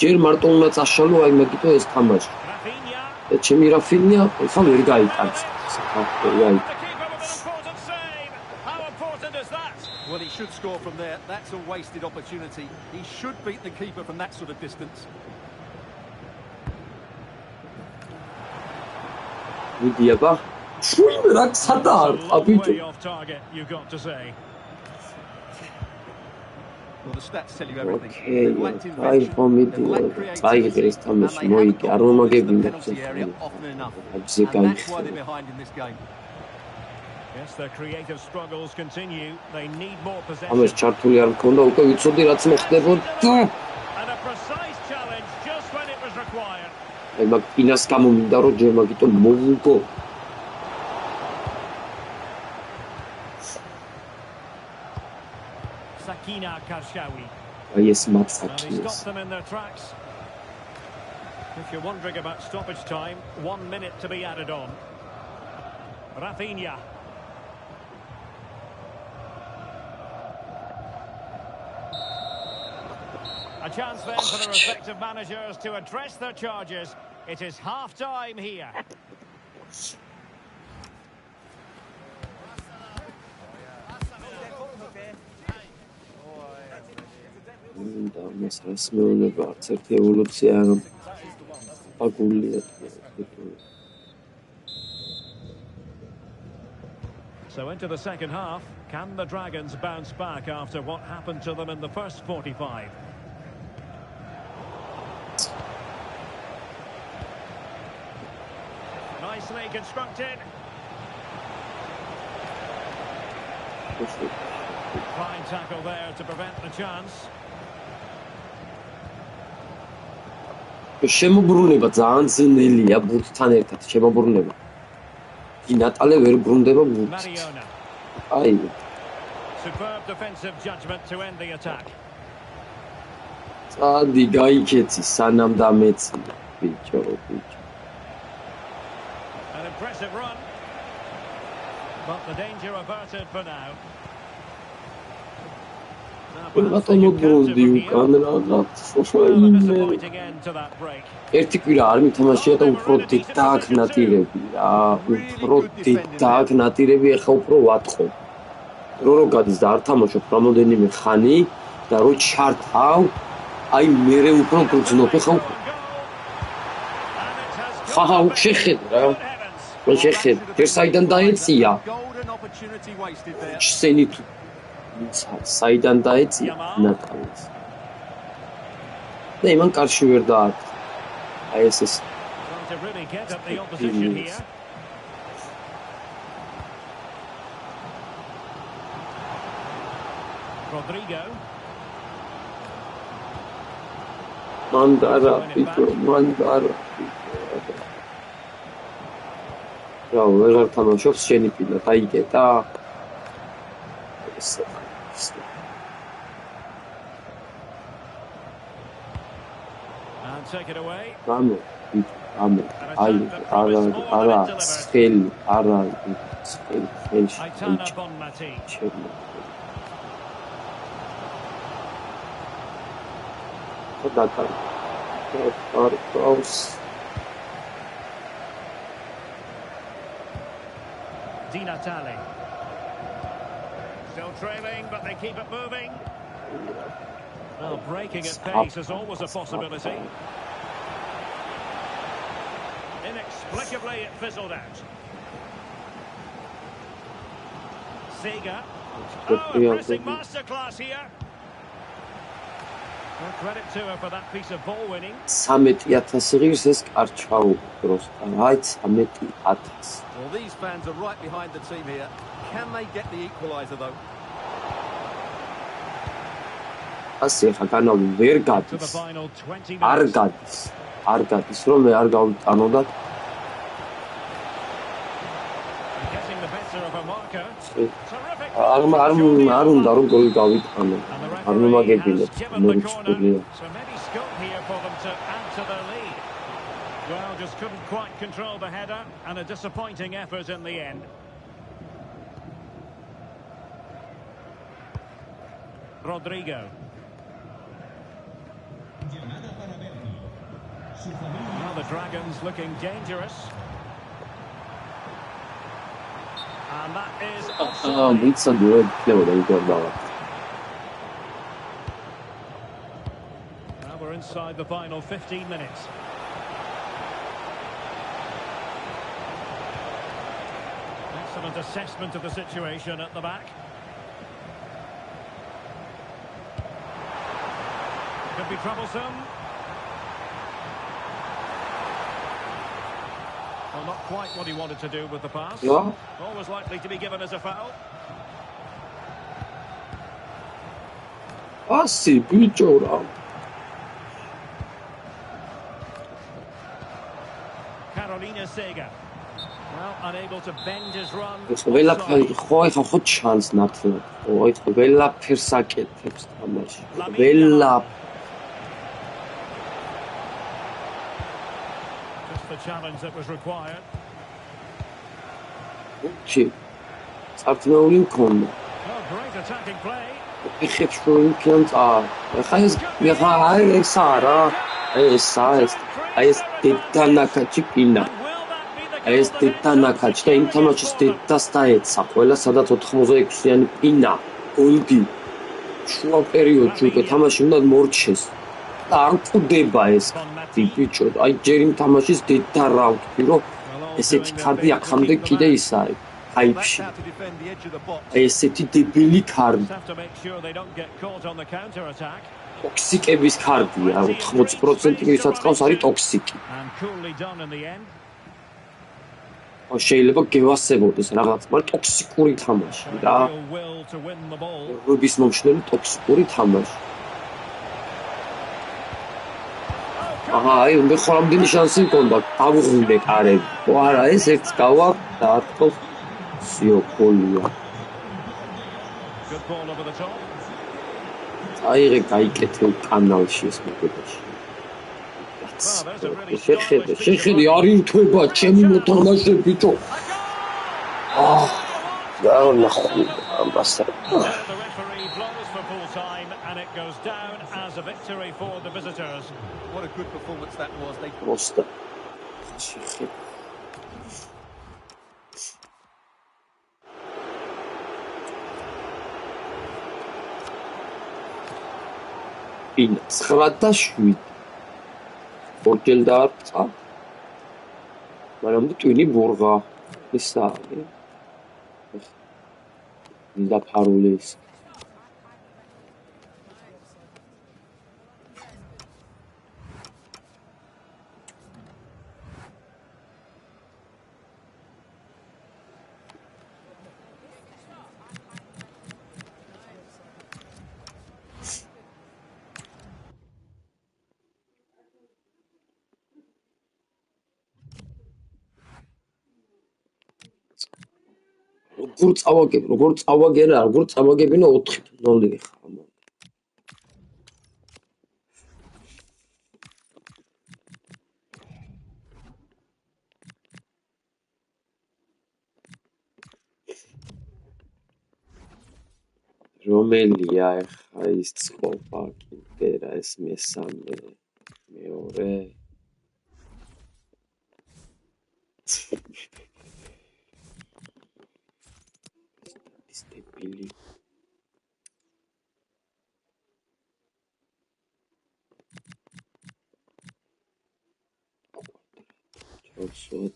ჯერ მარტო უნდა წაშალო აი მაგიტო ეს თამაში და ჩემი რაფინია ხა ვერ გაიტანს Well, he should score from there. That's a wasted opportunity. He should beat the keeper from that sort of distance. Vidiaba. Shwim raksadar. Abito. Well, the stats tell you everything. Okay. I vomit. I get this tamashi moiki. Aroma gebinda. Often enough. That's why they're behind in this game. Yes, their creative struggles continue. They need more possession. ამას ჩართული არ მქონდა უკვე ვიცოდი რაც მოხდებოდა. And a precise challenge just when it was required. აი მაგ პინას გამომინდა რომ ჯერ მაგიტო მოუგო. Sakina Karshawi. აი ეს მაცაკი. Stop them in their tracks. If you're wondering about stoppage time, 1 minute to be added on. Rafinha. A chance then for the respective managers to address their charges. It is half-time here. So into the second half, can the Dragons bounce back after what happened to them in the first 45? Nicely constructed. Fine tackle there to prevent the chance. შემოbrunება ძალიან ძნელია ბურთთან ერთად შემოbrunება. ინატალე ვერ ბრუნდება ბურთს. აი. Superb defensive judgment to end the attack. წადი გაიქეცი სანამ დამეცი ბიჭო. An impressive run. But the danger averted for now. ერთი კვირა არ მითამაშია და უფრო დედააქ ნატირები რა, უფრო დედააქ ნატირები ახლა უფრო ვატყობ. რო გადის და არ თამაშობ რამოდენიმე ხანი და რო ჩართავ, აი მერე უფრო გძნობ ხა შეხედა რა. მე შეხედა, ეს საიდან დაეწია? შენი თუ საიდან დაეწია ნატალეს. და იმან კარში ვერ დაარქვა. აი ეს Rodrigo. Mandara, Pito, Mandara. რა ვეღარ თამაშობს შენი პირა, დაიგეტა. And take it away. Ramo, ara, skheli, ara, skheli. Aitana Bonmati. Di Natale. Still trailing, but they keep it moving. Well, breaking at pace is always a possibility. Inexplicably, it fizzled out. Sega. Oh, a pressing masterclass here. Well, credit to her for that piece of ball winning. 13,000 ღირს ეს კარჩაუ просто. Აი 13,000. Well, these fans are right behind the team here. Can they get the equaliser though? ასე ხა განავი ვერ To the გადის. final 20 არ minutes. გადის. არ გადის რომ მე არ გავიტანო და Getting the better of a marker. Terrific. არ უნდა რომ გოლი გავიტანო. And the არ referee მომაგებინებ. has given the მორწმუნეა. corner. So maybe scope here for them to add to their lead. Well, just couldn't quite control the header and a disappointing effort in the end. Rodrigo. Now the Dragons looking dangerous. And that is offside. ვიცოდი რომ იქნებოდა იქორდავა. Now we're inside the final 15 minutes. Excellent assessment of the situation at the back. Could be troublesome. Well, not quite what he wanted to do with the pass. Yeah. Always likely to be given as a foul. ასე ბიჭო რა. Carolina Sega. Well, unable to bend his run. ყველაფერი ხო ეხა ხო ჩანს ნათლად. ხო ეხა ყველაფერს აკეთებს თამაში. ყველაფერს Just the challenge that was required. ჩი წარწმუნებული მქონდა. Oh, great attacking play. ეხებს რომ იქიდან წავა. ეხა აი ეს არა. აი ეს დედანაკაჩი პინა. And will that be the აი ეს goal that დედანაკაჩი და იმ თამაშის დედას დაეცა. ყველა სადაც 86-იანი პინა, გოლდი. შუა პერიოდში უკვე თამაში უნდა მორჩეს. და არ მკვდება ეს ბიჭო. აი ჯერ იმ თამაშის დედა რა ვთქვი რომ ესეთი ქარდი აქამდე კიდე ისაა. Hype-ში. Out to defend the edge of the box. ესეთი დებილი ქარდი. have to make sure they don't get caught on the counter attack. ტოქსიკების ქარდია, 80% ვისაც ყავს არის ტოქსიკი. And coolly done in the end. შეიძლება გევასებოდეს რაღაც, მაგრამ ტოქსიკური თამაში რა. Real will to win the ball. რობის მომშნელი ტოქსიკური თამაში. აჰა, აი მე ხოლმე შანსი მქონდა, დავუღუნდე კარები. ო არა, ეს ერთს გავა და ათქოს სიოქოლია. Good ball over the top. აიღე გაიკეთე კანალში ეს მოგებაში. შეხედე არ ირთვება ჩემი მოთამაშე ბიჭო. დავნახო ამასა. The referee blows for full time and it goes down as a victory for the visitors. What a good performance that was. They просто შეხედე პინა 9-7 ორჯერ დაარწა მაგრამ ტვინი ბურღა ისა დაფარული ის როგორ წავაგებინა 4-0 ხა რომელია ხა ის წყობა კიდე რა ეს მესამე მეორე Stepili. Also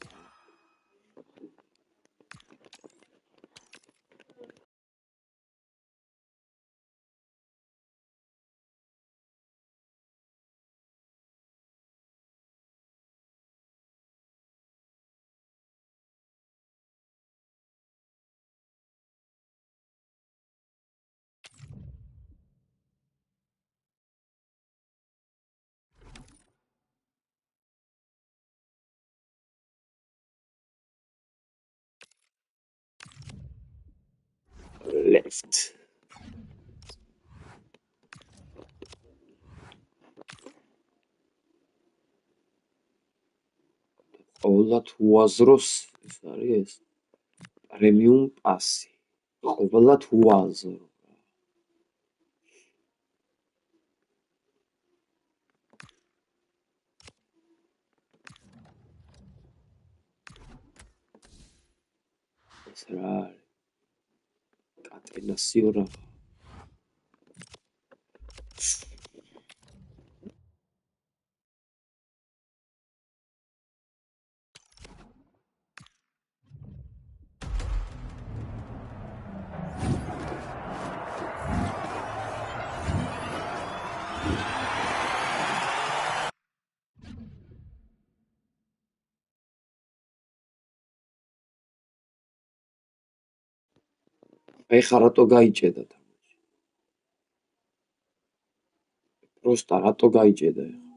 left. ყოველად უაზროს ეს არის ეს პრემიუმ პასი. ყოველად უაზრო. ეს რა არის? კატენასიო რაღა. ეხლა რატო გაიჭედა თამაში? პროსტა რატო გაიჭედა ეხლა?